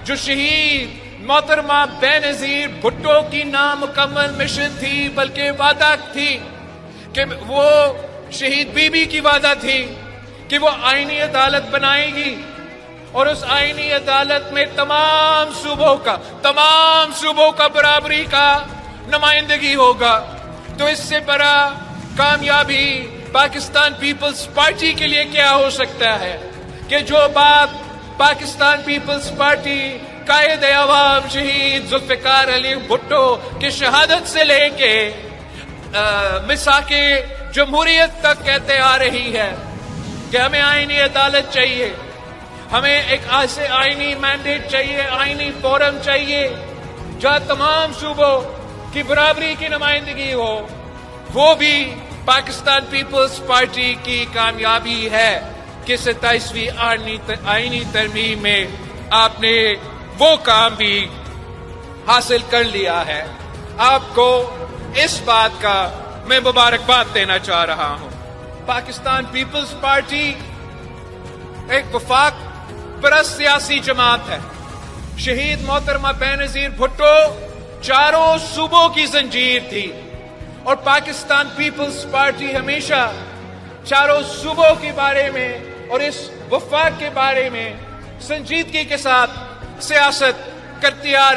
جو شہید محترمہ بینظیر بھٹو کی نامکمل مشن تھی، بلکہ وعدہ تھی کہ وہ شہید بی بی کی وعدہ تھی کہ وہ آئینی عدالت بنائے گی اور اس آئینی عدالت میں تمام صوبوں کا برابری کا نمائندگی ہوگا. تو اس سے بڑا کامیابی پاکستان پیپلز پارٹی کے لیے کیا ہو سکتا ہے کہ جو بات پاکستان پیپلز پارٹی قائد عوام شہید ذوالفقار علی بھٹو کی شہادت سے لے کے مساق جمہوریت تک کہتے آ رہی ہے کہ ہمیں آئینی عدالت چاہیے، ہمیں ایک ایسے آئینی مینڈیٹ چاہیے، آئینی فورم چاہیے جہاں تمام صوبوں کی برابری کی نمائندگی ہو. وہ بھی پاکستان پیپلز پارٹی کی کامیابی ہے کہ 27ویں آئینی ترمیم میں آپ نے وہ کام بھی حاصل کر لیا ہے. آپ کو اس بات کا میں مبارکباد دینا چاہ رہا ہوں. پاکستان پیپلز پارٹی ایک وفاق پرست سیاسی جماعت ہے. شہید محترمہ بینظیر بھٹو چاروں صوبوں کی زنجیر تھی اور پاکستان پیپلز پارٹی ہمیشہ چاروں صوبوں کے بارے میں اور اس وفاق کے بارے میں سنجیدگی کے ساتھ سیاست کرتی آ رہی